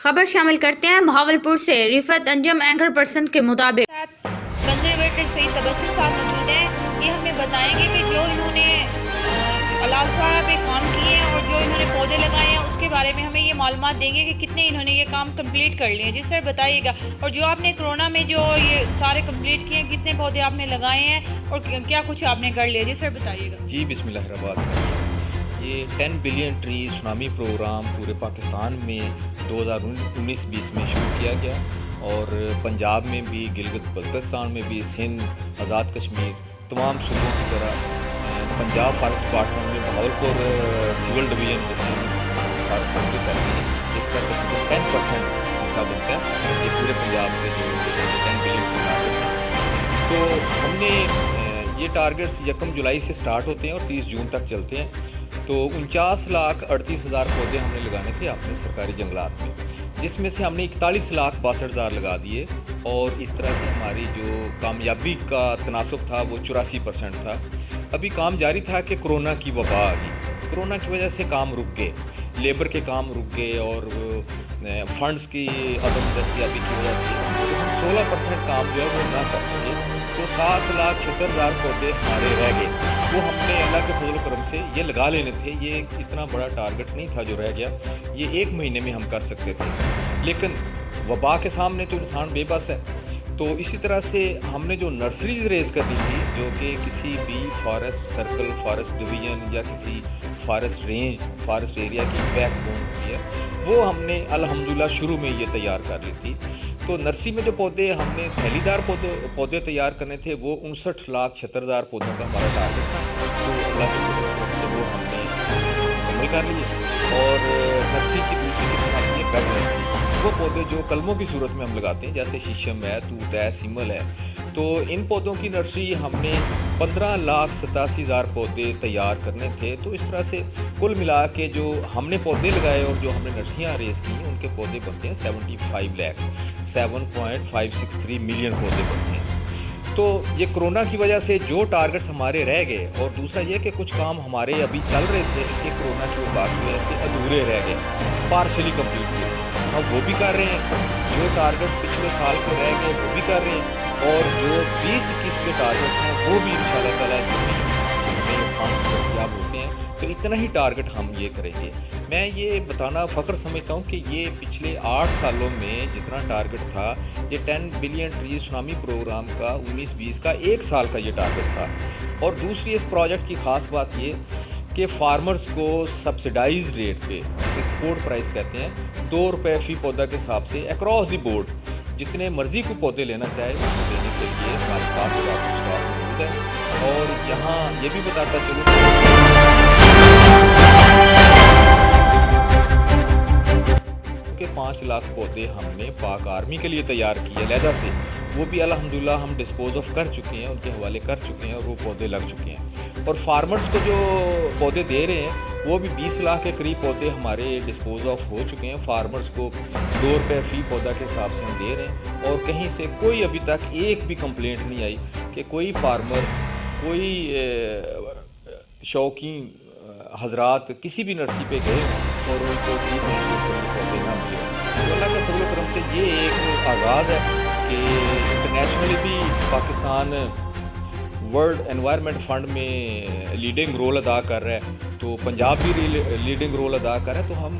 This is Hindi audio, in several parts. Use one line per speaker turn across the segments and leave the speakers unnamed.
खबर शामिल करते हैं बहावलपुर से। रिफत अंजम एंकर पर्सन के मुताबिक
कंजर्वेटर सईद तबस्सुम साहब मौजूद हैं। ये हमें बताएंगे कि जो इन्होंने अलाउसारा पे काम किए हैं और जो इन्होंने पौधे लगाए हैं उसके बारे में हमें ये मालूमात देंगे कि कितने इन्होंने ये काम कंप्लीट कर लिए हैं। जी सर बताइएगा, और जो आपने कोरोना में जो ये सारे कंप्लीट किए हैं, कितने पौधे आपने लगाए हैं और क्या कुछ आपने कर लिया? जी सर बताइएगा।
जी बिस्मिल्लाहिर्रहमानिर्रहीम। ये 10 बिलियन ट्री सुनामी प्रोग्राम पूरे पाकिस्तान में 2019-20 में शुरू किया गया और पंजाब में भी, गिलगित बल्तिस्तान में भी, सिंध, आज़ाद कश्मीर, तमाम सूबों की तरह पंजाब फॉरेस्ट डिपार्टमेंट में बहावलपुर सिविल डिवीज़न जिसे हम फॉरेस्ट सर्वे करते हैं, इसका तकरीबन 10% हिस्सा बनता है ये पूरे पंजाब के जो 10 बिलियन के टारगेट्स हैं। तो हमने ये टारगेट्स 1 जुलाई से स्टार्ट होते हैं और 30 जून तक चलते हैं। तो 49,38,000 पौधे हमने लगाने थे अपने सरकारी जंगलात में, जिसमें से हमने 41,62,000 लगा दिए और इस तरह से हमारी जो कामयाबी का तनासब था वो 84% था। अभी काम जारी था कि कोरोना की वबा आ गई। कोरोना की वजह से काम रुक गए, लेबर के काम रुक गए और फंड्स की अदम दस्तियाबी की वजह से तो हम 16% काम जो है वो ना कर सके। तो 7,76,000 पौधे हमारे रह गए। वो हमने अल्लाह के फजल करम से ये लगा लेने थे। ये इतना बड़ा टारगेट नहीं था जो रह गया, ये 1 महीने में हम कर सकते थे, लेकिन वबा के सामने तो इंसान बेबस है। तो इसी तरह से हमने जो नर्सरीज रेज़ करनी थी, जो कि किसी भी फॉरेस्ट सर्कल, फॉरेस्ट डिवीज़न या किसी फॉरेस्ट रेंज, फॉरेस्ट एरिया की बैकबोन होती है, वो हमने अल्हम्दुलिल्लाह शुरू में ये तैयार कर ली थी। तो नर्सरी में जो पौधे हमने थैलीदार पौधे तैयार करने थे, वो 59,76,000 पौधों का हमारा टारगेट था। तो अल्लाह के फजल से वो हमने मुकम्मल कर लिए। और नर्सरी की दूसरी किस्म आती है बेड नर्सरी। वो पौधे जो कलमों की सूरत में हम लगाते हैं, जैसे शीशम है, तूत है, सिमल है। तो इन पौधों की नर्सरी हमने 15,87,000 पौधे तैयार करने थे। तो इस तरह से कुल मिला के जो हमने पौधे लगाए और जो हमने नर्सरियाँ रेज़ की, उनके पौधे बनते हैं 75 लाख, 7.563 मिलियन पौधे बनते हैं। तो ये कोरोना की वजह से जो टारगेट्स हमारे रह गए, और दूसरा ये कि कुछ काम हमारे अभी चल रहे थे कि कोरोना की वजह की वजह से अधूरे रह गए, पार्शली कंप्लीट हुए, हम वो भी कर रहे हैं। जो टारगेट्स पिछले साल के रह गए वो भी कर रहे हैं, और जो 20-21 के टारगेट्स हैं वो भी इंशाअल्लाह ताला हमें फंड्स दस्तयाब होते हैं तो इतना ही टारगेट हम ये करेंगे। मैं ये बताना फ़ख्र समझता हूँ कि ये पिछले 8 सालों में जितना टारगेट था, ये 10 बिलियन ट्री सुनामी प्रोग्राम का 19-20 का 1 साल का ये टारगेट था। और दूसरी इस प्रोजेक्ट की ख़ास बात ये कि फार्मर्स को सब्सिडाइज रेट पे, जिसे सपोर्ट प्राइस कहते हैं, 2 रुपये फ़ी पौधा के हिसाब से अक्रॉस दी बोर्ड जितने मर्ज़ी को पौधे लेना चाहे उसको देने के लिए हमारे पास काफ़ी स्टॉक मौजूद है। और यहाँ ये भी बताता चलूँ कि 5 लाख पौधे हमने पाक आर्मी के लिए तैयार किए अलहदा से, वो भी अल्हम्दुलिल्लाह हम डिस्पोज ऑफ कर चुके हैं, उनके हवाले कर चुके हैं और वो पौधे लग चुके हैं। और फार्मर्स को जो पौधे दे रहे हैं वो भी 20 लाख के करीब पौधे हमारे डिस्पोज ऑफ हो चुके हैं। फार्मर्स को 2 रुपये फ़ी पौधा के हिसाब से हम दे रहे हैं, और कहीं से कोई अभी तक एक भी कंप्लेंट नहीं आई कि कोई फार्मर, कोई शौकीन हजरात किसी भी नर्सरी पे गए और उनको ट्रीटमेंट के लिए पौधे ना मिले। तो अल्लाह के फजल करम से ये एक आगाज़ है कि इंटरनेशनली भी पाकिस्तान वर्ल्ड एनवायरनमेंट फ़ंड में लीडिंग रोल अदा कर रहा है, तो पंजाब भी लीडिंग रोल अदा कर रहा है। तो हम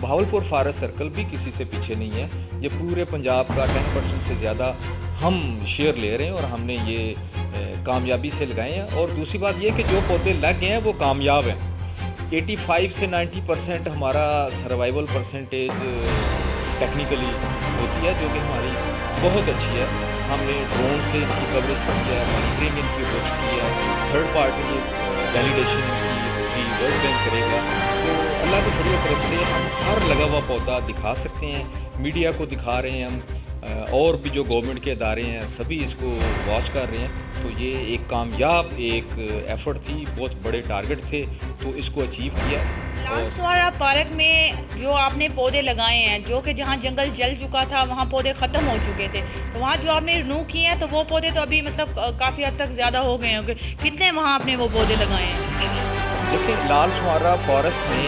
बहावलपुर फॉरेस्ट सर्कल भी किसी से पीछे नहीं है। ये पूरे पंजाब का 10% से ज़्यादा हम शेयर ले रहे हैं और हमने ये कामयाबी से लगाए हैं। और दूसरी बात ये कि जो पौधे लग गए हैं वो कामयाब हैं। 85 से 90% हमारा सर्वाइवल परसेंटेज टेक्निकली होती है, जो कि हमारी बहुत अच्छी है। हमने ड्रोन से इनकी कवरेज की है, मॉनिटरिंग इनकी हो चुकी है, थर्ड पार्टी वैलिडेशन की होगी, वर्ल्ड बैंक करेगा। तो अल्लाह के फजल करम से हम हर लगा हुआ पौधा दिखा सकते हैं, मीडिया को दिखा रहे हैं हम, और भी जो गवर्नमेंट के इदारे हैं सभी इसको वॉच कर रहे हैं। तो ये एक कामयाब एक एफ़र्ट थी, बहुत बड़े टारगेट थे, तो इसको अचीव किया।
अलाउसारा पार्क में जो आपने पौधे लगाए हैं, जो कि जहाँ जंगल जल चुका था वहाँ पौधे ख़त्म हो चुके थे, तो वहाँ जो आपने रिन्यू किए हैं तो वो पौधे तो अभी मतलब काफ़ी हद तक ज़्यादा हो गए होंगे। कितने वहाँ आपने वो पौधे लगाए हैं?
देखिए, लाल सुहारा फॉरेस्ट में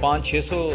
500-600